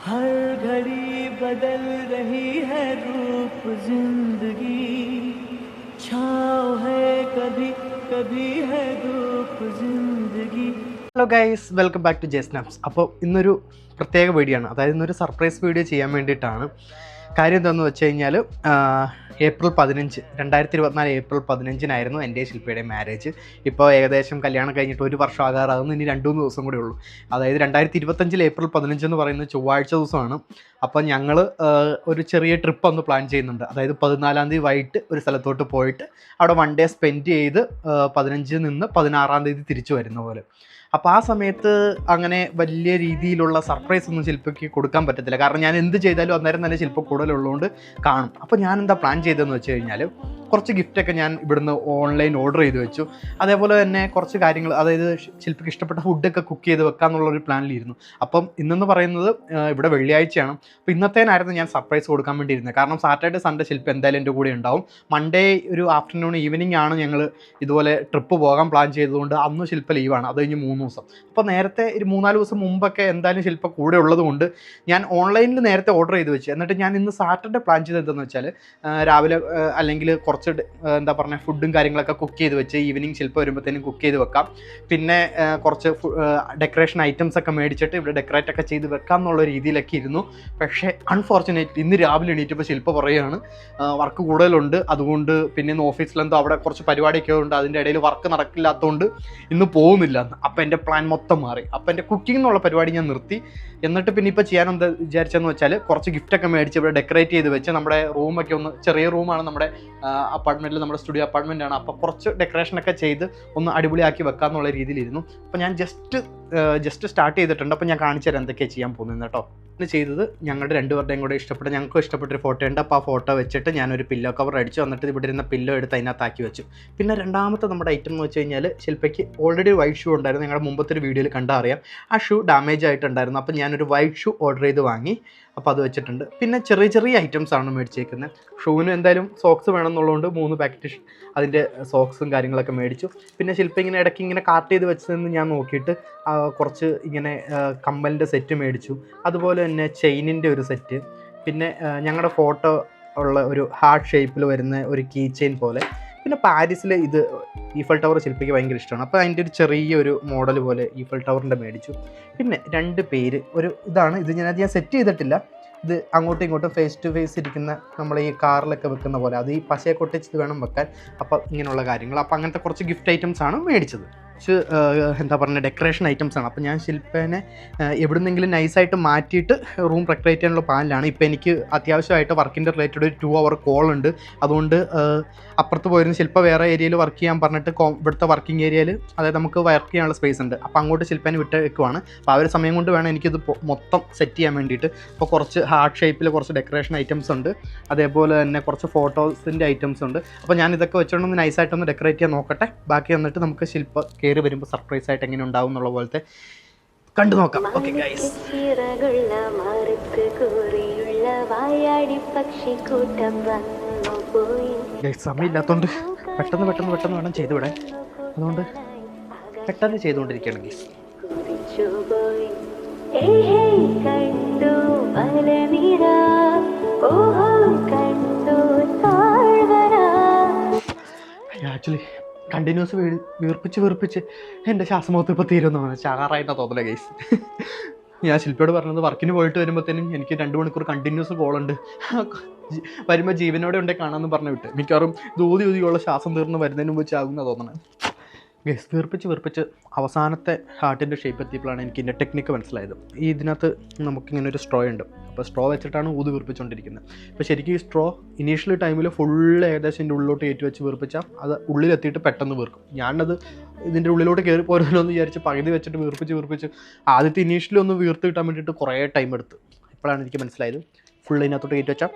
हर घड़ी बदल रही है रूप जिंदगी छाँव है कभी कभी है धूप जिंदगी. Hello guys, welcome back to Jesnaps. അപ്പോൾ ഇന്നൊരു പ്രത്യേക വീഡിയോ ആണ്, അതായത് ഇന്നൊരു സർപ്രൈസ് വീഡിയോ ചെയ്യാൻ വേണ്ടിയിട്ടാണ്. കാര്യം എന്താണെന്ന് വെച്ച് കഴിഞ്ഞാൽ ഏപ്രിൽ 15 2024 ഏപ്രിൽ 15 എൻ്റെ ശില്പയുടെ മാരേജ്. ഇപ്പോൾ ഏകദേശം കല്യാണം കഴിഞ്ഞിട്ട് ഒരു വർഷം ആകാറാകുന്നു, ഇനി 2-3 ദിവസം കൂടെ ഉള്ളൂ. അതായത് 2025 ഏപ്രിൽ 15 എന്ന് പറയുന്നത് ചൊവ്വാഴ്ച ദിവസമാണ്. അപ്പോൾ ഞങ്ങൾ ഒരു ചെറിയ ട്രിപ്പ് ഒന്ന് പ്ലാൻ ചെയ്യുന്നുണ്ട്. അതായത് 14-ാം തീയതി വൈകിട്ട് ഒരു സ്ഥലത്തോട്ട് പോയിട്ട് അവിടെ 1 ഡേ സ്പെൻഡ് ചെയ്ത് 15 നിന്ന് 16-ാം തീയതി തിരിച്ചു വരുന്ന പോലെ. അപ്പോൾ ആ സമയത്ത് അങ്ങനെ വലിയ രീതിയിലുള്ള സർപ്രൈസ് ഒന്നും ശില്പയ്ക്ക് കൊടുക്കാൻ പറ്റത്തില്ല, കാരണം ഞാൻ എന്ത് ചെയ്താലും അന്നേരം തന്നെ ശില്പ കൂടുതലുള്ളതുകൊണ്ട് കാണും. അപ്പോൾ ഞാൻ എന്താ പ്ലാൻ ചെയ്തതെന്ന് വെച്ച് കഴിഞ്ഞാൽ കുറച്ച് ഗിഫ്റ്റൊക്കെ ഞാൻ ഇവിടുന്ന് ഓൺലൈൻ ഓർഡർ ചെയ്ത് വെച്ചു. അതേപോലെ തന്നെ കുറച്ച് കാര്യങ്ങൾ, അതായത് ശില്പയ്ക്ക് ഇഷ്ടപ്പെട്ട ഫുഡൊക്കെ കുക്ക് ചെയ്ത് വെക്കാമെന്നുള്ളൊരു പ്ലാനിലിരുന്നു. അപ്പം ഇന്നെന്ന് പറയുന്നത് ഇവിടെ വെള്ളിയാഴ്ചയാണ്. അപ്പോൾ ഇന്നത്തേനായിരുന്നു ഞാൻ സർപ്രൈസ് കൊടുക്കാൻ വേണ്ടി ഇരുന്നത്. കാരണം സാറ്റർഡേ സൺഡേ ശില്പ എന്തായാലും എൻ്റെ കൂടെ ഉണ്ടാവും. മൺഡേ ഒരു ആഫ്റ്റർനൂൺ ഈവനിങ് ആണ് ഞങ്ങൾ ഇതുപോലെ ട്രിപ്പ് പോകാൻ പ്ലാൻ ചെയ്തതുകൊണ്ട് അന്ന് ശില്പ ലീവാണ്. അത് കഴിഞ്ഞ് 3 ദിവസം. അപ്പോൾ നേരത്തെ ഒരു 3-4 ദിവസം മുമ്പൊക്കെ എന്തായാലും ശില്പ കൂടെ ഉള്ളത് കൊണ്ട് ഞാൻ ഓൺലൈനിൽ നേരത്തെ ഓർഡർ ചെയ്ത് വെച്ചു. എന്നിട്ട് ഞാൻ ഇന്ന് സാറ്റർഡേ പ്ലാൻ ചെയ്തത് എന്താണെന്ന് വെച്ചാൽ രാവിലെ അല്ലെങ്കിൽ കുറച്ച് എന്താ പറയുക ഫുഡും കാര്യങ്ങളൊക്കെ കുക്ക് ചെയ്ത് വെച്ച് ഈവനിങ് ശില്പ വരുമ്പോഴത്തേനും കുക്ക് ചെയ്ത് വെക്കാം. പിന്നെ കുറച്ച് ഡെക്കറേഷൻ ഐറ്റംസ് ഒക്കെ മേടിച്ചിട്ട് ഇവിടെ ഡെക്കറേറ്റ് ഒക്കെ ചെയ്ത് വെക്കാം എന്നുള്ള രീതിയിലൊക്കെ ഇരുന്നു. പക്ഷേ അൺഫോർച്ചുനേറ്റ്ലി ഇന്ന് രാവിലെ എണീറ്റപ്പോൾ ശില്പ പറയുകയാണ് വർക്ക് കൂടുതലുണ്ട്, അതുകൊണ്ട് പിന്നെ ഇന്ന് ഓഫീസിലെന്തോ അവിടെ കുറച്ച് പരിപാടിയൊക്കെ ഉണ്ട്, അതിൻ്റെ ഇടയിൽ വർക്ക് നടക്കില്ലാത്തതുകൊണ്ട് ഇന്ന് പോകുന്നില്ല എന്ന്. അപ്പോൾ എൻ്റെ പ്ലാൻ മൊത്തം മാറി. അപ്പോൾ എൻ്റെ കുക്കിംഗ് എന്നുള്ള പരിപാടി ഞാൻ നിർത്തി. എന്നിട്ട് പിന്നെ ഇപ്പോൾ ചെയ്യാനെന്താ വിചാരിച്ചതെന്ന് വെച്ചാൽ കുറച്ച് ഗിഫ്റ്റൊക്കെ മേടിച്ച് ഇവിടെ ഡെക്കറേറ്റ് ചെയ്ത് വെച്ച് നമ്മുടെ റൂമൊക്കെ ഒന്ന്, ചെറിയ റൂമാണ് നമ്മുടെ അപ്പാർട്ട്മെൻറ്റിൽ, നമ്മുടെ സ്റ്റുഡിയോ അപ്പാർട്ട്മെൻറ്റാണ്. അപ്പോൾ കുറച്ച് ഡെക്കറേഷനൊക്കെ ചെയ്ത് ഒന്ന് അടിപൊളിയാക്കി വെക്കാമെന്നുള്ള രീതിയിലിരുന്നു. അപ്പോൾ ഞാൻ ജസ്റ്റ് സ്റ്റാർട്ട് ചെയ്തിട്ടുണ്ട്. അപ്പോൾ ഞാൻ കാണിച്ചു തരാം എന്തൊക്കെയാണ് ചെയ്യാൻ പോകുന്നത് കേട്ടോ. ചെയ്തത് ഞങ്ങളുടെ രണ്ടുപേരുടെയും കൂടെ ഞങ്ങൾക്കും ഇഷ്ടപ്പെട്ടൊരു ഫോട്ടോ ഉണ്ട്. അപ്പോൾ ആ ഫോട്ടോ വെച്ചിട്ട് ഞാനൊരു പില്ലോ കവർ അടിച്ചു. എന്നിട്ട് ഇവിടെ ഇരുന്ന പില്ലോ എടുത്ത് അതിനകത്താക്കി വെച്ചു. പിന്നെ രണ്ടാമത്തെ നമ്മുടെ ഐറ്റം എന്ന് വെച്ച് കഴിഞ്ഞാൽ ശില്പയ്ക്ക് ഓൾറെഡി വൈറ്റ് ഷൂ ഉണ്ടായിരുന്നു. ഞങ്ങളുടെ മുമ്പത്തെ ഒരു വീഡിയോയിൽ കണ്ടാൽ അറിയാം. ആ ഷൂ ഡാമേജ് ആയിട്ടുണ്ടായിരുന്നു. അപ്പോൾ ഞാനൊരു വൈറ്റ് ഷൂ ഓർഡർ ചെയ്ത് വാങ്ങി. അപ്പോൾ അത് വെച്ചിട്ടുണ്ട്. പിന്നെ ചെറിയ ഐറ്റംസ് ആണ് മേടിച്ചേക്കുന്നത്. ഷൂവിന് എന്തായാലും സോക്സ് വേണമെന്നുള്ളതുകൊണ്ട് 3 പാക്കറ്റ് അതിൻ്റെ സോക്സും കാര്യങ്ങളൊക്കെ മേടിച്ചു. പിന്നെ ശില്പ ഇങ്ങനെ ഇടയ്ക്ക് ഇങ്ങനെ കാർട്ട് ചെയ്ത് വെച്ചതെന്ന് ഞാൻ നോക്കിയിട്ട് കുറച്ച് ഇങ്ങനെ കമ്മലിൻ്റെ സെറ്റ് മേടിച്ചു. അതുപോലെ തന്നെ ചെയിനിൻ്റെ ഒരു സെറ്റ്, പിന്നെ ഞങ്ങളുടെ ഫോട്ടോ ഉള്ള ഒരു ഹാർട്ട് ഷേപ്പിൽ വരുന്ന ഒരു കീ ചെയിൻ പോലെ. പിന്നെ പാരീസിലെ ഇത് ഈഫൽ ടവർ ശില്പയ്ക്ക് ഭയങ്കര ഇഷ്ടമാണ്. അപ്പോൾ അതിൻ്റെ ഒരു ചെറിയൊരു മോഡൽ പോലെ ഈഫൽ ടവറിൻ്റെ മേടിച്ചു. പിന്നെ 2 പേര് ഒരു ഇതാണ്, ഇത് ഞാൻ സെറ്റ് ചെയ്തിട്ടില്ല. ഇത് അങ്ങോട്ടും ഇങ്ങോട്ടും ഫേസ് ടു ഫേസ് ഇരിക്കുന്ന നമ്മൾ ഈ കാറിലൊക്കെ വെക്കുന്ന പോലെ, അത് ഈ പശയെ കൊട്ടിച്ച് വേണം വെക്കാൻ. അപ്പോൾ ഇങ്ങനെയുള്ള കാര്യങ്ങൾ, അപ്പോൾ അങ്ങനത്തെ കുറച്ച് ഗിഫ്റ്റ് ഐറ്റംസ് ആണ് മേടിച്ചത്. എന്താ പറയുക ഡെക്കറേഷൻ ഐറ്റംസ് ആണ്. അപ്പോൾ ഞാൻ ശില്പേനെ എവിടുന്നെങ്കിലും നൈസായിട്ട് മാറ്റിയിട്ട് റൂം ഡെക്കറേറ്റ് ചെയ്യാനുള്ള പ്ലാനിലാണ്. ഇപ്പോൾ എനിക്ക് അത്യാവശ്യമായിട്ട് വർക്കിൻ്റെ റിലേറ്റഡ് ഒരു 2 hour കോൾ ഉണ്ട്. അതുകൊണ്ട് അപ്പുറത്ത് പോയിരുന്നു ശില്പ വേറെ ഏരിയയിൽ വർക്ക് ചെയ്യാൻ പറഞ്ഞിട്ട് ഇവിടുത്തെ വർക്കിംഗ് ഏരിയയിൽ, അതായത് നമുക്ക് വർക്ക് ചെയ്യാനുള്ള സ്പേസ് ഉണ്ട്. അപ്പോൾ അങ്ങോട്ട് ശില്പേനെ വിട്ട് വെക്കുവാണ്. അപ്പോൾ ആ ഒരു സമയം കൊണ്ട് വേണം എനിക്കിത് മൊത്തം സെറ്റ് ചെയ്യാൻ വേണ്ടിയിട്ട്. അപ്പോൾ കുറച്ച് ഹാർട്ട് ഷേപ്പിൽ കുറച്ച് ഡെക്കറേഷൻ ഐറ്റംസ് ഉണ്ട്. അതേപോലെ തന്നെ കുറച്ച് ഫോട്ടോസിൻ്റെ ഐറ്റംസ് ഉണ്ട്. അപ്പോൾ ഞാൻ ഇതൊക്കെ വെച്ചുകൊണ്ടൊന്ന് നൈസായിട്ടൊന്ന് ഡെക്കറേറ്റ് ചെയ്യാൻ നോക്കട്ടെ. ബാക്കി വന്നിട്ട് നമുക്ക് ശില്പ കയറി വരുമ്പോൾ സർപ്രൈസ് ആയിട്ട് എങ്ങനെ ഉണ്ടാവും എന്നുള്ള പോലത്തെ കണ്ടു നോക്കാം. ഓക്കെ ഗൈസ്, സമയമില്ലാത്തതുകൊണ്ട് പെട്ടെന്ന് വേണം ചെയ്തുവിടാൻ. അതുകൊണ്ട് പെട്ടെന്ന് ചെയ്തുകൊണ്ടിരിക്കുകയാണ് ഗൈസ്. ആക്ച്വലി കണ്ടിന്യൂസ് വീർപ്പിച്ച് എൻ്റെ ശ്വാസമുഖത്ത് ഇപ്പോൾ തീരുമെന്നാണ്, ചാറായിട്ടാണ് തോന്നലേ ഗൈസ്. ഞാൻ ശില്പയോട് പറഞ്ഞത് വർക്കിന് പോയിട്ട് വരുമ്പോഴത്തേനും എനിക്ക് 2 മണിക്കൂർ കണ്ടിന്യൂസ് കോളുണ്ട്, വരുമ്പോൾ ജീവനോടെ ഉണ്ടേ കാണാമെന്ന് പറഞ്ഞു വിട്ട്. മിക്കവാറും ഊതിയുള്ള ശ്വാസം തീർന്ന് വരുന്നതിന് മുമ്പ് ചാകുന്ന തോന്നണേ ഗൈസ്. വീർപ്പിച്ച് അവസാനത്തെ ഹാർട്ടിൻ്റെ ഷേപ്പ് എത്തിയപ്പോഴാണ് എനിക്ക് ഇതിൻ്റെ ടെക്നിക്ക് മനസ്സിലായത്. ഇതിനകത്ത് നമുക്കിങ്ങനെ ഒരു സ്ട്രോ ഉണ്ട്. അപ്പോൾ സ്ട്രോ വെച്ചിട്ടാണ് വീർപ്പിച്ചുകൊണ്ടിരിക്കുന്നത്. അപ്പോൾ ശരിക്കും ഈ സ്ട്രോ ഇനീഷ്യൽ ടൈമിൽ ഫുള്ള് ഏകദേശം ഇതിൻ്റെ ഉള്ളിലോട്ട് കയറ്റി വെച്ച് വീർപ്പിച്ചാൽ അത് ഉള്ളിലെത്തിയിട്ട് പെട്ടെന്ന് വീർക്കും. ഞാനത് ഇതിൻ്റെ ഉള്ളിലോട്ട് കയറി പോരുമല്ലോ എന്ന് വിചാരിച്ച് പകുതി വെച്ചിട്ട് വീർപ്പിച്ച് ആദ്യത്തെ ഇനീഷ്യലി ഒന്ന് വീർത്ത് കിട്ടാൻ വേണ്ടിയിട്ട് കുറേ ടൈം എടുത്തു. ഇപ്പോഴാണ് എനിക്ക് മനസ്സിലായത് ഫുള്ള് ഇതിനകത്തോട്ട് കയറ്റി വെച്ചാൽ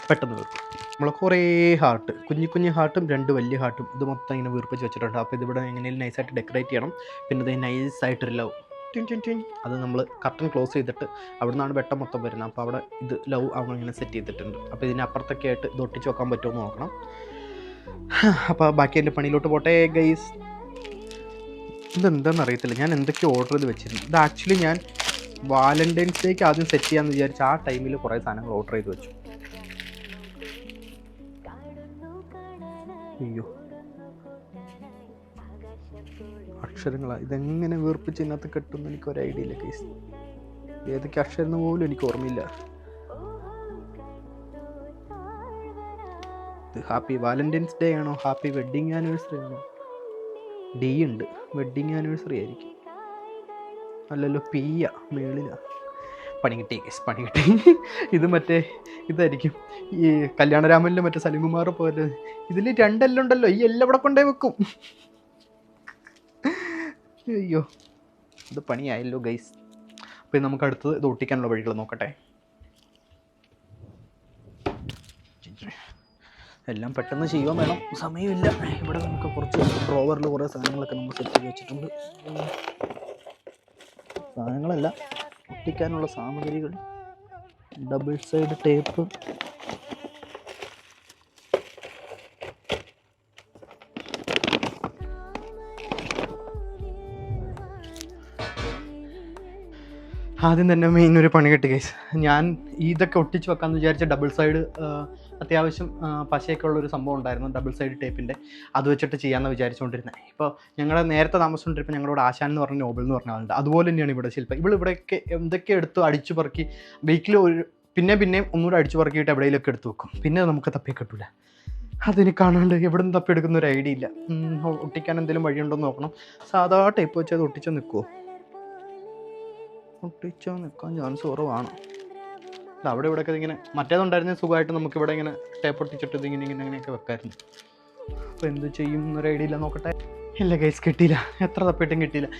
പെട്ടെന്ന് വീർക്കും. നമ്മൾ കുറേ ഹാർട്ട്, കുഞ്ഞു ഹാർട്ടും 2 വലിയ ഹാർട്ടും ഇത് മൊത്തം ഇങ്ങനെ വീർപ്പിച്ച് വെച്ചിട്ടുണ്ട്. അപ്പോൾ ഇതിവിടെ എങ്ങനെയും നൈസായിട്ട് ഡെക്കറേറ്റ് ചെയ്യണം. പിന്നെ ഇത് നൈസായിട്ടൊരു ലവ് അത് നമ്മൾ കർട്ടൻ ക്ലോസ് ചെയ്തിട്ട് അവിടെ നിന്നാണ് വെട്ടം മൊത്തം വരുന്നത്. അപ്പോൾ അവിടെ ഇത് ലവ് അവിടെ ഇങ്ങനെ സെറ്റ് ചെയ്തിട്ടുണ്ട്. അപ്പോൾ ഇതിനപ്പുറത്തൊക്കെ ആയിട്ട് ഇത് ഒട്ടിച്ച് വെക്കാൻ പറ്റുമോ എന്ന് നോക്കണം. അപ്പോൾ ബാക്കി എൻ്റെ പണിയിലോട്ട് പോട്ടെ ഗൈസ്. ഇതെന്താണെന്ന് അറിയത്തില്ല, ഞാൻ എന്തൊക്കെയോ ഓർഡർ ചെയ്ത് വെച്ചിരുന്നു. ഇത് ആക്ച്വലി ഞാൻ വാലന്റൈൻസ് ഡേക്ക് ആദ്യം സെറ്റ് ചെയ്യാമെന്ന് വിചാരിച്ച് ആ ടൈമിൽ കുറേ സാധനങ്ങൾ ഓർഡർ ചെയ്ത് വെച്ചു. അയ്യോ, അക്ഷരങ്ങളാണ് ഇതെങ്ങനെ വീർപ്പിച്ച് ഇതിനകത്ത് കെട്ടുമെന്ന് എനിക്കൊരു ഐഡിയ ഇല്ല കേസ്. ഏതൊക്കെ അക്ഷരം പോലും എനിക്ക് ഓർമ്മയില്ല. ഇത് ഹാപ്പി വാലന്റൈൻസ് ഡേ ആണോ ഹാപ്പി വെഡ്ഡിങ് ആനിവേഴ്സറി ആണോ? ഡി ഉണ്ട്, വെഡ്ഡിങ് ആനിവേഴ്സറി ആയിരിക്കും. അല്ലല്ലോ, പിയ മേളിലാ. പണി കിട്ടി കേസ്, പണി കിട്ടി. ഇത് മറ്റേ ഇതായിരിക്കും ഈ കല്യാണരാമനിലെ മറ്റേ സലിംകുമാർ പോലെ. ഇതിൽ 2 എല്ലാം ഉണ്ടല്ലോ, ഈ എല്ലാം ഇവിടെ കൊണ്ടേ വെക്കും. അയ്യോ, ഇത് പണിയായല്ലോ ഗൈസ്. അപ്പോൾ നമുക്ക് അടുത്തത് ഇത് ഒട്ടിക്കാനുള്ള വഴികൾ നോക്കട്ടെ. എല്ലാം പെട്ടെന്ന് ചെയ്യുവാൻ വേണം, സമയമില്ല. ഇവിടെ നമുക്ക് കുറച്ച് ഡ്രോവറിൽ കുറേ സാധനങ്ങളൊക്കെ നമ്മൾ സെറ്റ് ചെയ്ത് വെച്ചിട്ടുണ്ട്. സാധനങ്ങളല്ല, ഒട്ടിക്കാനുള്ള സാമഗ്രികൾ. ഡബിൾ സൈഡ് ടേപ്പ്, ആദ്യം തന്നെ മെയിൻ ഒരു പണി കിട്ടി ഗൈസ്. ഞാൻ ഇതൊക്കെ ഒട്ടിച്ച് വെക്കാമെന്ന് വിചാരിച്ച ഡബിൾ സൈഡ് അത്യാവശ്യം പശയൊക്കെ ഉള്ളൊരു സംഭവം ഉണ്ടായിരുന്നു, ഡബിൾ സൈഡ് ടേപ്പിൻ്റെ. അത് വെച്ചിട്ട് ചെയ്യാമെന്ന് വിചാരിച്ചുകൊണ്ടിരുന്നത്. ഇപ്പോൾ ഞങ്ങൾ നേരത്തെ താമസിച്ചുകൊണ്ടിരിപ്പോൾ ഞങ്ങളോട് ആശാൻ എന്ന് പറഞ്ഞ നോബൽ എന്ന് പറഞ്ഞ ആളുണ്ട്. അതുപോലെ തന്നെയാണ് ഇവിടെ ശില്പം. ഇവിടെയൊക്കെ എന്തൊക്കെ എടുത്ത് അടിച്ചു പറക്കി വീക്കിൽ പിന്നെയും ഒന്നുകൂടെ അടിച്ചു പറക്കിയിട്ട് എവിടെയെങ്കിലൊക്കെ എടുത്ത് വെക്കും. പിന്നെ നമുക്ക് തപ്പി കിട്ടില്ല. അതിന് കാണാണ്ട് എവിടെ നിന്ന് തപ്പിയെടുക്കുന്ന ഒരു ഐഡിയ ഇല്ല. ഒട്ടിക്കാൻ എന്തെങ്കിലും വഴിയുണ്ടോ എന്ന് നോക്കണം. സാധാ ടേപ്പ് വെച്ച് അത് ഒട്ടിച്ച് നിൽക്കുമോ? ഒട്ടിച്ചോ നിൽക്കാൻ ചാൻസ് കുറവാണ്. അവിടെ ഇവിടെയൊക്കെ ഇങ്ങനെ മറ്റേതുണ്ടായിരുന്ന സുഖമായിട്ട് നമുക്കിവിടെ ഇങ്ങനെ ടേപ്പ് ഒട്ടിച്ചിട്ട് ഇങ്ങനെയൊക്കെ വെക്കായിരുന്നു. അപ്പോൾ എന്ത് ചെയ്യും എന്നൊരു ഐഡിയ ഇല്ല, നോക്കട്ടെ. ഇല്ല ഗൈസ്, കിട്ടിയില്ല. എത്ര തപ്പിയിട്ടും കിട്ടിയില്ല.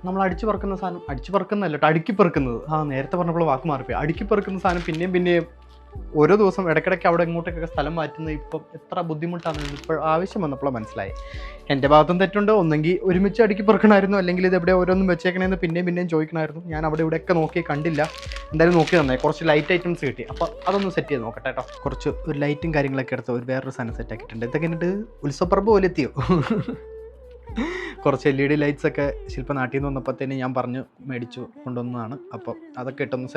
നമ്മൾ അടിച്ചു പറക്കുന്ന സാധനം, അടിച്ചു പറക്കുന്നല്ല കേട്ടോ, അടുക്കി പെറുക്കുന്നത്. നേരത്തെ പറഞ്ഞപ്പോൾ വാക്ക് മാറിപ്പോയി. അടുക്കി പെറുക്കുന്ന സാധനം പിന്നെയും ഓരോ ദിവസം ഇടയ്ക്കിടയ്ക്ക് അവിടെ ഇങ്ങോട്ടേക്കൊക്കെ സ്ഥലം മാറ്റുന്നത് ഇപ്പം എത്ര ബുദ്ധിമുട്ടാണെന്ന് ഇപ്പോൾ ആവശ്യം വന്നപ്പോഴാണ് മനസ്സിലായി. എൻ്റെ ഭാഗത്തും തെറ്റുണ്ട്. ഒന്നെങ്കിൽ ഒരുമിച്ച് അടുക്കി പെറുക്കണമായിരുന്നു, അല്ലെങ്കിൽ ഇത് എവിടെ ഓരോന്നും വെച്ചേക്കണേന്ന് പിന്നെയും ചോദിക്കണമായിരുന്നു. ഞാൻ അവിടെ ഇവിടെയൊക്കെ നോക്കി കണ്ടില്ല. എന്തായാലും നോക്കി തന്നേ. കുറച്ച് ലൈറ്റ് ഐറ്റംസ് കിട്ടി. അപ്പോൾ അതൊന്ന് സെറ്റ് ചെയ്ത് നോക്കട്ടെ കേട്ടോ. കുറച്ച് ഒരു ലൈറ്റും കാര്യങ്ങളൊക്കെ എടുത്ത് വേറൊരു സാധനം സെറ്റ് ആക്കിയിട്ടുണ്ട്. ഇതൊക്കെ എന്നിട്ട് ഉത്സവപ്പറമ്പ് പോലെ എത്തിയോ? കുറച്ച് LED ലൈറ്റ്സ് ഒക്കെ ശില്പ നാട്ടിൽ നിന്ന് വന്നപ്പോഴത്തേന് ഞാൻ പറഞ്ഞു മേടിച്ചു കൊണ്ടുവന്നതാണ്. അപ്പോൾ അതൊക്കെ ഇട്ടൊന്ന്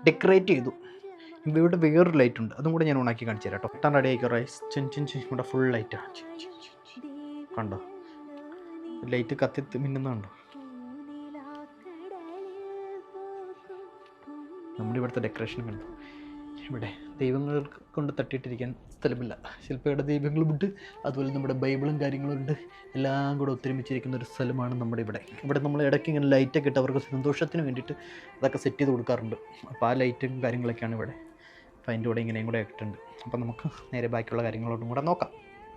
ഡെക്കറേറ്റ് ചെയ്തു. ഇവിടെ വേറൊരു ലൈറ്റ് ഉണ്ട്, അതും കൂടെ ഞാൻ ഓണാക്കി കാണിച്ചു തരാം കേട്ടോ. പെട്ടെന്ന് റെഡി ആയിക്കോ റൈസ്. ഇവിടെ ഫുൾ ലൈറ്റാണ്. കണ്ടോ, ലൈറ്റ് കത്തി മിന്നുന്നുണ്ടോ? നമ്മുടെ ഇവിടുത്തെ ഡെക്കറേഷൻ കണ്ടോ. ഇവിടെ ദൈവങ്ങൾ കൊണ്ട് തട്ടിയിട്ടിരിക്കാൻ സ്ഥലമില്ല. ശില്പയുടെ ദൈവങ്ങൾ വിട്ട് അതുപോലെ നമ്മുടെ ബൈബിളും കാര്യങ്ങളും ഉണ്ട്. എല്ലാം കൂടെ ഒത്തൊരുമിച്ചിരിക്കുന്ന ഒരു സ്ഥലമാണ് നമ്മുടെ ഇവിടെ നമ്മൾ ഇടയ്ക്ക് ഇങ്ങനെ ലൈറ്റൊക്കെ ഇട്ട് അവർക്ക് സന്തോഷത്തിന് വേണ്ടിയിട്ട് അതൊക്കെ സെറ്റ് ചെയ്ത് കൊടുക്കാറുണ്ട്. അപ്പോൾ ആ ലൈറ്റും കാര്യങ്ങളൊക്കെയാണ് ഇവിടെ. അപ്പോൾ അതിൻ്റെ കൂടെ ഇങ്ങനെയും കൂടെ ഇട്ടിട്ടുണ്ട്. അപ്പോൾ നമുക്ക് നേരെ ബാക്കിയുള്ള കാര്യങ്ങളോടും കൂടെ നോക്കാം.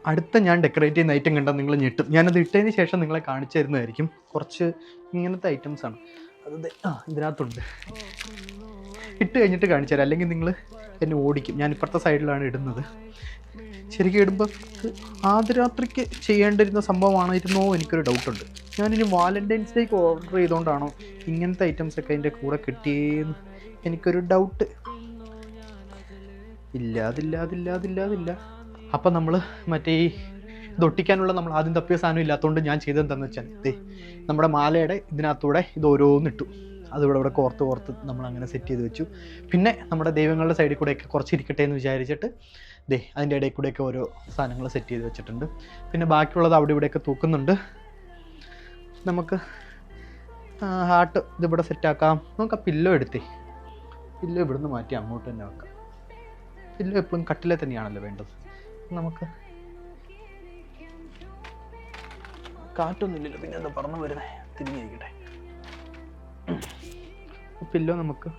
അടുത്ത ഞാൻ ഡെക്കറേറ്റ് ചെയ്യുന്ന ഐറ്റം കണ്ടാൽ നിങ്ങൾ ഞെട്ടും. ഞാനത് ഇട്ടതിന് ശേഷം നിങ്ങളെ കാണിച്ചു തരുന്നതായിരിക്കും. കുറച്ച് ഇങ്ങനത്തെ ഐറ്റംസാണ്. അത് ഇതിനകത്തുണ്ട്. ഇട്ട് കഴിഞ്ഞിട്ട് കാണിച്ചു തരാം, അല്ലെങ്കിൽ നിങ്ങൾ എന്നെ ഓടിക്കും. ഞാൻ ഇപ്പുറത്തെ സൈഡിലാണ് ഇടുന്നത്. ശരിക്കും ഇടുമ്പോൾ ആദ്യ രാത്രിക്ക് ചെയ്യേണ്ടിരുന്ന സംഭവമാണിരുന്നോ എനിക്കൊരു ഡൗട്ടുണ്ട്. ഞാനിനി വാലന്റൈൻസ് ഡേക്ക് ഓർഡർ ചെയ്തുകൊണ്ടാണോ ഇങ്ങനത്തെ ഐറ്റംസൊക്കെ അതിൻ്റെ കൂടെ കിട്ടിയെന്ന് എനിക്കൊരു ഡൗട്ട്. അതില്ല. അപ്പം നമ്മൾ മറ്റേ ഈ ഇതൊട്ടിക്കാനുള്ള നമ്മൾ ആദ്യം തപ്പിയ സാധനം ഇല്ലാത്തതുകൊണ്ട് ഞാൻ ചെയ്തതെന്താണെന്ന് വെച്ചാൽ നമ്മുടെ മാലയുടെ ഇതിനകത്തൂടെ ഇത് ഓരോന്നിട്ടു. അതിവിടെ കോർത്ത് നമ്മളങ്ങനെ സെറ്റ് ചെയ്ത് വെച്ചു. പിന്നെ നമ്മുടെ ദൈവങ്ങളുടെ സൈഡിൽ കൂടെയൊക്കെ കുറച്ച് ഇരിക്കട്ടെ എന്ന് വിചാരിച്ചിട്ട് അതിൻ്റെ ഇടയിൽ കൂടെയൊക്കെ ഓരോ സാധനങ്ങൾ സെറ്റ് ചെയ്ത് വെച്ചിട്ടുണ്ട്. പിന്നെ ബാക്കിയുള്ളത് അവിടെ ഇവിടെയൊക്കെ തൂക്കുന്നുണ്ട്. നമുക്ക് ഹാർട്ട് ഇതിവിടെ സെറ്റാക്കാം. നമുക്ക് ആ പില്ലോ പില്ലോ ഇവിടുന്ന് മാറ്റി അങ്ങോട്ട് തന്നെ വെക്കാം. പില്ലോ എപ്പോഴും കട്ടിലെ തന്നെയാണല്ലോ വേണ്ടത്. നമുക്ക് കാറ്റൊന്നുമില്ലല്ലോ, പിന്നെ എന്താ പറന്നു വരുന്നേ, തിരിഞ്ഞിരിക്കട്ടെ. പില്ലോ നമുക്ക്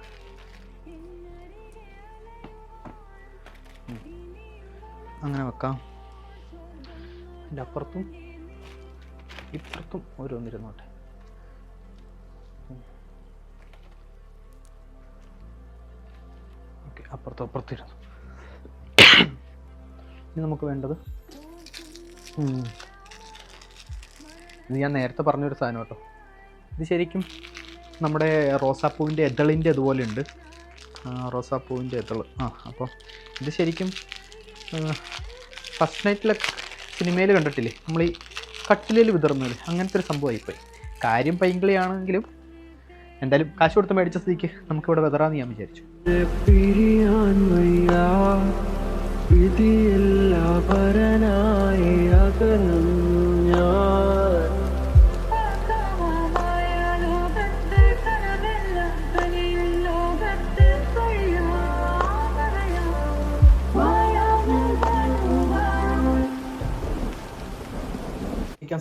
അങ്ങനെ വെക്കാം. അതിൻ്റെ അപ്പുറത്തും ഇപ്പുറത്തും ഓരോന്നിരുന്നോട്ടെ. ഓക്കെ, അപ്പുറത്തിരുന്നു. ഇനി നമുക്ക് വേണ്ടത് ഇത് ഞാൻ നേരത്തെ പറഞ്ഞൊരു സാധനം കേട്ടോ. ഇത് ശരിക്കും നമ്മുടെ റോസാപ്പൂവിൻ്റെ എതളിൻ്റെ അതുപോലെ ഉണ്ട്. റോസാപ്പൂവിൻ്റെ എതൾ. അപ്പോൾ ഇത് ശരിക്കും ഫസ്റ്റ് നൈറ്റിലൊക്കെ സിനിമയിൽ കണ്ടിട്ടില്ലേ, നമ്മൾ ഈ കട്ടിലേൽ വിതറുന്നില്ലേ, അങ്ങനത്തെ ഒരു സംഭവമായിപ്പോയി. കാര്യം പൈങ്കിളിയാണെങ്കിലും എന്തായാലും കാശ് കൊടുത്ത് മേടിച്ച സ്ഥിതിക്ക് നമുക്കിവിടെ വെതറാന്ന് ഞാൻ വിചാരിച്ചു.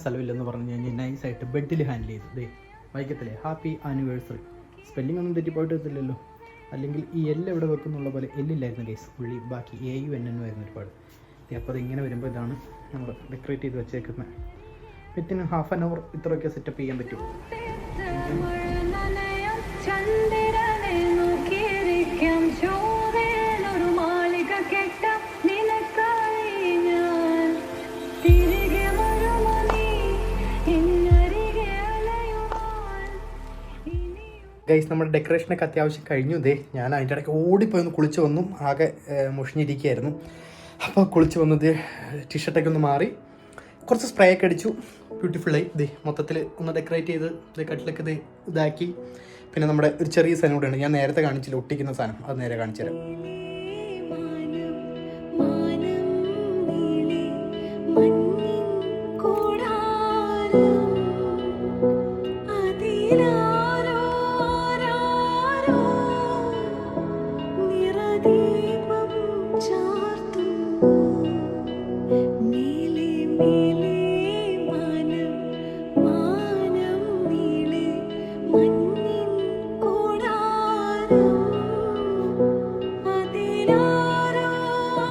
സ്ഥലമില്ലെന്ന് പറഞ്ഞു കഴിഞ്ഞാൽ നൈസായിട്ട് ബെഡിൽ ഹാൻഡിൽ ചെയ്തു. ദേ വൈകത്തില്ലേ ഹാപ്പി ആനിവേഴ്സറി. സ്പെല്ലിംഗ് ഒന്നും തെറ്റിപ്പോയിട്ട് എത്തില്ലല്ലോ. അല്ലെങ്കിൽ ഈ എല്ല് എവിടെ വെക്കുന്നുള്ള പോലെ എല്ലില്ലായിരുന്നു ഗൈസ്, പുള്ളി ബാക്കി AUNN ആയിരുന്നു ഒരുപാട്. അപ്പോൾ അതിങ്ങനെ വരുമ്പോൾ ഇതാണ് നമ്മൾ ഡെക്കറേറ്റ് ചെയ്ത് വെച്ചേക്കുന്നത്. വിത്തിൻ ഹാഫ് ആൻ അവർ ഇത്രയൊക്കെ സെറ്റപ്പ് ചെയ്യാൻ പറ്റും. ഗൈസ് നമ്മുടെ ഡെക്കറേഷനൊക്കെ അത്യാവശ്യം കഴിഞ്ഞു. ഇതേ ഞാൻ അതിൻ്റെ ഇടയ്ക്ക് ഓടിപ്പോയി ഒന്ന് കുളിച്ച് വന്നു. ആകെ മുഷിഞ്ഞിരിക്കുകയായിരുന്നു. അപ്പോൾ കുളിച്ച് വന്നത് ടീഷർട്ടൊക്കെ ഒന്ന് മാറി കുറച്ച് സ്പ്രേ ഒക്കെ അടിച്ചു. ബ്യൂട്ടിഫുള്ളായി. ഇതേ മൊത്തത്തിൽ ഒന്ന് ഡെക്കറേറ്റ് ചെയ്ത് ഇതേ കട്ടിലൊക്കെ ഇത് ഇതാക്കി. പിന്നെ നമ്മുടെ ഒരു ചെറിയ സാധനം കൂടെയുണ്ട്, ഞാൻ നേരത്തെ കാണിച്ചില്ല, ഒട്ടിക്കുന്ന സാധനം, അത് നേരെ കാണിച്ചു തരാം.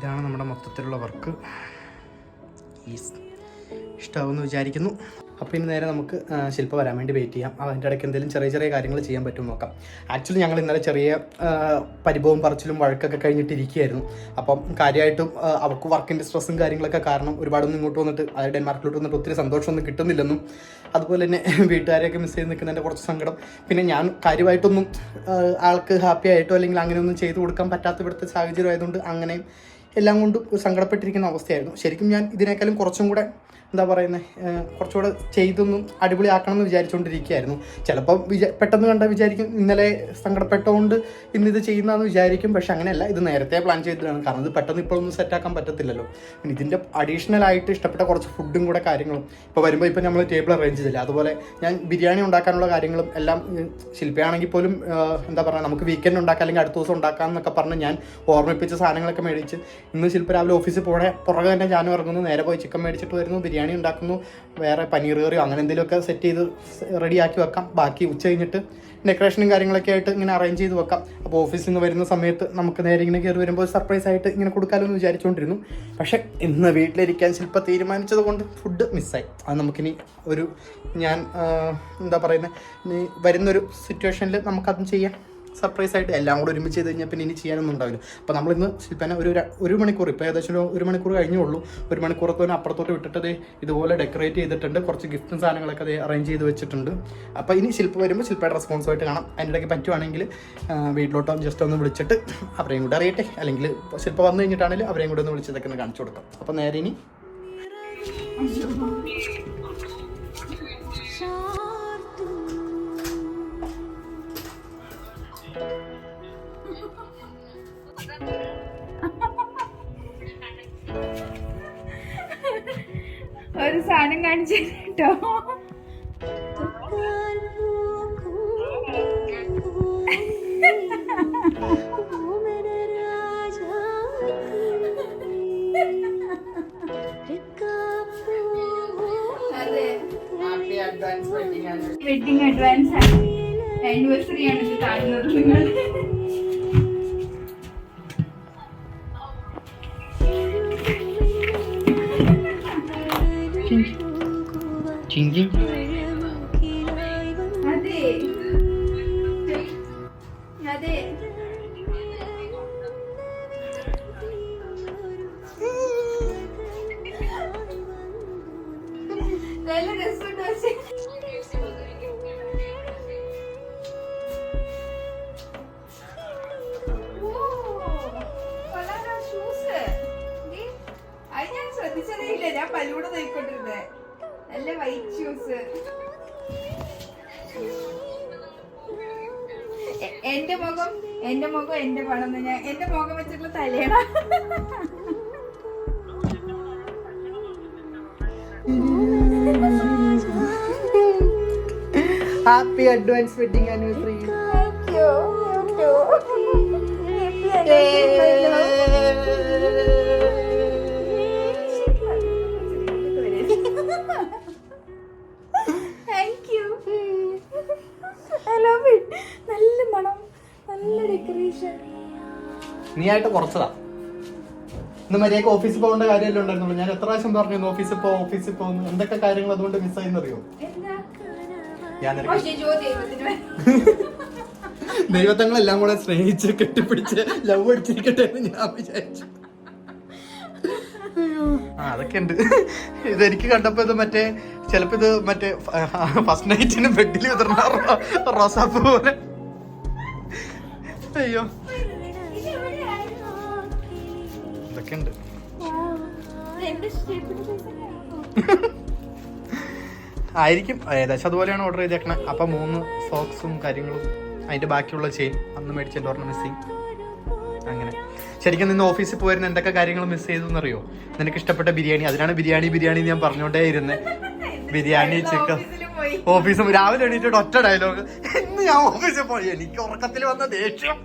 ഇതാണ് നമ്മുടെ മൊത്തത്തിലുള്ള വർക്ക്. ഇഷ്ടമാവുമെന്ന് വിചാരിക്കുന്നു. അപ്പോൾ ഇനി നേരെ നമുക്ക് ശില്പ വരാൻ വേണ്ടി വെയിറ്റ് ചെയ്യാം. അതിൻ്റെ ഇടയ്ക്ക് എന്തെങ്കിലും ചെറിയ ചെറിയ കാര്യങ്ങൾ ചെയ്യാൻ പറ്റും നോക്കാം. ആക്ച്വലി ഞങ്ങൾ ഇന്നലെ ചെറിയ പരിഭവം പറച്ചിലും വഴക്കൊക്കെ കഴിഞ്ഞിട്ടിരിക്കുകയായിരുന്നു. അപ്പം കാര്യമായിട്ടും അവർക്ക് വർക്കിൻ്റെ സ്ട്രെസ്സും കാര്യങ്ങളൊക്കെ കാരണം ഒരുപാടൊന്നും ഇങ്ങോട്ട് വന്നിട്ട് അതായത് ഡെൻമാർക്കിലോട്ട് വന്നിട്ട് ഒത്തിരി സന്തോഷമൊന്നും കിട്ടുന്നില്ലെന്നും അതുപോലെ തന്നെ വീട്ടുകാരെയൊക്കെ മിസ് ചെയ്ത് നിൽക്കുന്നതിൻ്റെ കുറച്ച് സങ്കടം, പിന്നെ ഞാൻ കാര്യമായിട്ടൊന്നും ആൾക്ക് ഹാപ്പി ആയിട്ടോ അല്ലെങ്കിൽ അങ്ങനെയൊന്നും ചെയ്തു കൊടുക്കാൻ പറ്റാത്ത ഇവിടുത്തെ സാഹചര്യം ആയതുകൊണ്ട് അങ്ങനെയും എല്ലാം കൊണ്ടും ഒരു സങ്കടപ്പെട്ടിരിക്കുന്ന അവസ്ഥയായിരുന്നു. ശരിക്കും ഞാൻ ഇതിനേക്കാളും കുറച്ചും കൂടെ എന്താ പറയുന്നത് കുറച്ചുകൂടെ ചെയ്തൊന്നും അടിപൊളിയാക്കണം എന്ന് വിചാരിച്ചുകൊണ്ടിരിക്കുകയായിരുന്നു. ചിലപ്പം പെട്ടെന്ന് കണ്ടാൽ വിചാരിക്കും ഇന്നലെ സങ്കടപ്പെട്ടുകൊണ്ട് ഇന്നിത് ചെയ്യുന്നതെന്ന് വിചാരിക്കും. പക്ഷെ അങ്ങനെയല്ല, ഇത് നേരത്തെ പ്ലാൻ ചെയ്തതാണ്. കാരണം ഇത് പെട്ടെന്ന് ഇപ്പോഴൊന്നും സെറ്റാക്കാൻ പറ്റത്തില്ലല്ലോ. പിന്നെ ഇതിൻ്റെ അഡീഷണൽ ആയിട്ട് ഇഷ്ടപ്പെട്ട കുറച്ച് ഫുഡും കൂടെ കാര്യങ്ങളും ഇപ്പോൾ വരുമ്പോൾ ഇപ്പോൾ നമ്മൾ ടേബിൾ അറേഞ്ച് ചെയ്തില്ല. അതുപോലെ ഞാൻ ബിരിയാണി ഉണ്ടാക്കാനുള്ള കാര്യങ്ങളും എല്ലാം ശില്പയാണെങ്കിൽ പോലും എന്താ പറയുക നമുക്ക് വീക്കെൻഡ് ഉണ്ടാക്കാം അല്ലെങ്കിൽ അടുത്ത ദിവസം ഉണ്ടാക്കാം എന്നൊക്കെ പറഞ്ഞ് ഞാൻ ഓർമ്മിപ്പിച്ച സാധനങ്ങളൊക്കെ മേടിച്ച് ഇന്ന് ശില്പ രാവിലെ ഓഫീസിൽ പുറകെ തന്നെ ഞാനും ഇറങ്ങുന്നു. നേരെ പോയി ചിക്കൻ മേടിച്ചിട്ട് വരുന്നു, ബിരിയാണി ഉണ്ടാക്കുന്നു, വേറെ പനീർ കറിയോ അങ്ങനെ എന്തെങ്കിലുമൊക്കെ സെറ്റ് ചെയ്ത് റെഡിയാക്കി വെക്കാം. ബാക്കി ഉച്ച കഴിഞ്ഞിട്ട് ഡെക്കറേഷനും കാര്യങ്ങളൊക്കെ ആയിട്ട് ഇങ്ങനെ അറേഞ്ച് ചെയ്ത് വെക്കാം. അപ്പോൾ ഓഫീസിൽ നിന്ന് വരുന്ന സമയത്ത് നമുക്ക് നേരെ ഇങ്ങനെ കയറി വരുമ്പോൾ സർപ്രൈസ് ആയിട്ട് ഇങ്ങനെ കൊടുക്കാമല്ലോ എന്ന് വിചാരിച്ചുകൊണ്ടിരുന്നു. പക്ഷേ ഇന്ന് വീട്ടിലിരിക്കാൻ ശില്പ തീരുമാനിച്ചത് കൊണ്ട് ഫുഡ് മിസ്സായി. അത് നമുക്കിനി ഞാൻ എന്താ പറയുന്നത് വരുന്നൊരു സിറ്റുവേഷനിൽ നമുക്കതും ചെയ്യാം. സർപ്രൈസ് ആയിട്ട് എല്ലാം കൂടെ ഒരുമിച്ച് ചെയ്ത് കഴിഞ്ഞാൽ പിന്നെ ഇനി ചെയ്യാനൊന്നും ഉണ്ടാവില്ല. അപ്പോൾ നമ്മളിന്ന് ശില്പനെ ഒരു മണിക്കൂർ, ഇപ്പോൾ ഏകദേശം ഒരു മണിക്കൂർ കഴിഞ്ഞുള്ളൂ, ഒരു മണിക്കൂറത്തോനെ അപ്പുറത്തോട്ട് വിട്ടിട്ട് ഇതുപോലെ ഡെക്കറേറ്റ് ചെയ്തിട്ടുണ്ട്. കുറച്ച് ഗിഫ്റ്റും സാധനങ്ങളൊക്കെ അത് അറേഞ്ച് ചെയ്ത് വെച്ചിട്ടുണ്ട്. അപ്പോൾ ഇനി ശില്പ വരുമ്പോൾ ശില്പയുടെ റെസ്പോൺസായിട്ട് കാണാം. അതിൻ്റെ ഇടയ്ക്ക് പറ്റുവാണെങ്കിൽ വീട്ടിലോട്ടോ ജസ്റ്റ് ഒന്ന് വിളിച്ചിട്ട് അവരെയും കൂടെ അറിയട്ടെ, അല്ലെങ്കിൽ ശില്പ വന്നു കഴിഞ്ഞിട്ടാണെങ്കിൽ അവരെയും കൂടെ ഒന്ന് വിളിച്ചതൊക്കെ ഒന്ന് കാണിച്ചു കൊടുക്കാം. അപ്പോൾ നേരെ ഇനി ഒരു സാധനം കാണിച്ചു കേട്ടോ. വെഡിങ് അഡ്വാൻസ് ആനിവേഴ്സറി ആണ് ഇത് കാണുന്നത് നിങ്ങൾ. അതെ നല്ല രസമുണ്ട്. അത് ഞാൻ ശ്രദ്ധിച്ചതേ ഇല്ല, ഞാൻ പലൂടെ നോക്കിക്കൊണ്ടിരുന്നേ. നല്ല വൈറ്റ് ഷൂസ്. എന്റെ മുഖം എന്റെ പണം ഞാൻ എന്റെ മുഖം വെച്ചിട്ടുള്ള തലയാണ്. Happy advance wedding anniversary. നല്ല മണം, നല്ല ഡെക്കറേഷൻ. നീ ആയിട്ട് കുറച്ചതാ. ഇന്ന് മര്യാദക്ക് ഓഫീസിൽ പോകേണ്ട കാര്യമല്ലേ ഉണ്ടായിരുന്നുള്ളൂ. ഞാൻ എത്ര പ്രാവശ്യം പറഞ്ഞു ഓഫീസിൽ പോകുന്നു. എന്തൊക്കെ കാര്യങ്ങൾ അതുകൊണ്ട് മിസ്സായിന്നറിയോ? ദൈവത്തങ്ങളെല്ലാം കൂടെ സ്നേഹിച്ച് കെട്ടിപ്പിടിച്ച് ലവ് അടിച്ചിരിക്കട്ടെ എന്ന് ഞാൻ വിചാരിച്ചു. അതൊക്കെ ഉണ്ട്. ഇതെനിക്ക് കണ്ടപ്പോ ഇത് മറ്റേ ചിലപ്പോ ഇത് മറ്റേ ഫസ്റ്റ് നൈറ്റിന് ബെഡിൽ വിതർന്ന റോസാപ്പ് പോലെ. അയ്യോ ഇതൊക്കെ ഉണ്ട്. ആയിരിക്കും ഏകദേശം അതുപോലെയാണ് ഓർഡർ ചെയ്തേക്കണേ. അപ്പൊ 3 സോക്സും കാര്യങ്ങളും അതിന്റെ ബാക്കിയുള്ള ചെയിൻ അന്ന് മേടിച്ചെന്റെ ഓർമ്മ മിസ്സിങ്. അങ്ങനെ ശരിക്കും നിന്ന് ഓഫീസിൽ പോയിരുന്ന എന്തൊക്കെ കാര്യങ്ങൾ മിസ് ചെയ്തു എന്നറിയോ? നിനക്ക് ഇഷ്ടപ്പെട്ട ബിരിയാണി. അതിനാണ് ബിരിയാണി ഞാൻ പറഞ്ഞോണ്ടേ ഇരുന്നേ. ബിരിയാണി, ചിക്കൻ. ഓഫീസ് രാവിലെ എണീറ്റിട്ട് ഒറ്റ ഡയലോഗ്, ഇന്ന് ഞാൻ ഓഫീസിൽ പോയി. എനിക്ക് ഉറക്കത്തിൽ വന്ന ദേഷ്യം.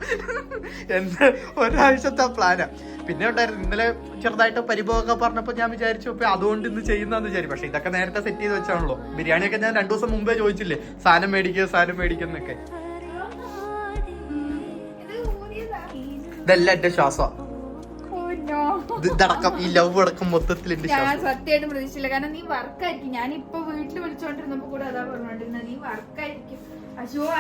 എന്ത് ഒരാഴ്ചത്തെ പ്ലാനാ. പിന്നെ ഉണ്ടായിരുന്നു ഇന്നലെ ചെറുതായിട്ട് പരിഭവമൊക്കെ പറഞ്ഞപ്പോൾ ഞാൻ വിചാരിച്ചു ഇപ്പൊ അതുകൊണ്ട് ഇന്ന് ചെയ്യുന്നതെന്ന് വിചാരിച്ചു. പക്ഷെ ഇതൊക്കെ നേരത്തെ സെറ്റ് ചെയ്ത് വെച്ചാണല്ലോ. ബിരിയാണിയൊക്കെ ഞാൻ 2 ദിവസം മുമ്പേ ചോദിച്ചില്ലേ സാധനം മേടിക്കുന്നൊക്കെ. ഇതെല്ലാം എന്റെ ശ്വാസം. ഇതടക്കം ഈ ലവ് അടക്കം മൊത്തത്തിൽ എന്റെ ഞാൻ ശ്വാസം. സത്യമായിട്ടും പ്രതീക്ഷിച്ചില്ല. കാരണം നീ വർക്കായിരിക്കും. ഞാൻ ഇപ്പൊ വീട്ടിൽ വിളിച്ചോണ്ടിരുന്നപ്പോ കൂടെ അതാ പറഞ്ഞോണ്ടിരുന്നത്, നീ വർക്കായിരിക്കും. അശോ ആ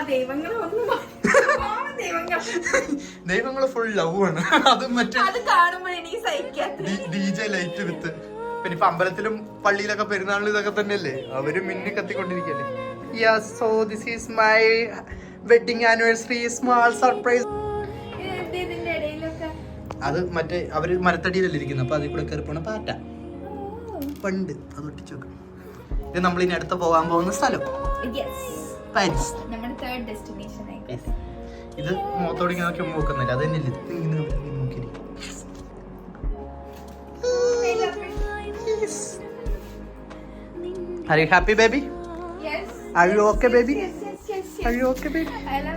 ദൈവങ്ങള് ഫുൾ ലവ് ആണ്. അതും മറ്റേ അത് കാണുമ്പോൾ എനിക്ക് സഹിക്കാത്ത DJ ലൈറ്റ് വിത്ത്. പിന്നെ ഇപ്പൊ അമ്പലത്തിലും പള്ളിയിലൊക്കെ പെരുന്നാളിലും ഇതൊക്കെ തന്നെയല്ലേ അവര് മിന്നി കത്തിക്കൊണ്ടിരിക്കല്ലേ. Yes, so this is my wedding anniversary small surprise. ഇതിന്റെ ഇടയിലൊക്കെ അത് മറ്റേ അവര് മരത്തടിയിലല്ലേ ഇരിക്കുന്നത്. അപ്പൊ അതിൽ കൂടെ കയറിപ്പോണ പാറ്റ പണ്ട് അത് ഒട്ടിച്ചു വെക്കും. ഇത് നമ്മൾ ഇനി അടുത്ത് പോകാൻ പോകുന്ന സ്ഥലം പാരീസ്. നമ്മുടെ തേർഡ് ഡെസ്റ്റിനേഷൻ. ഇത് മുഖത്തോട് ഇങ്ങനെ നോക്കി നോക്കുന്നില്ല. അത് തന്നെയല്ലേ ഇങ്ങനെ നോക്കി. Are you happy, baby? Yes. Are you okay, baby? Yes. Are you okay, baby? I love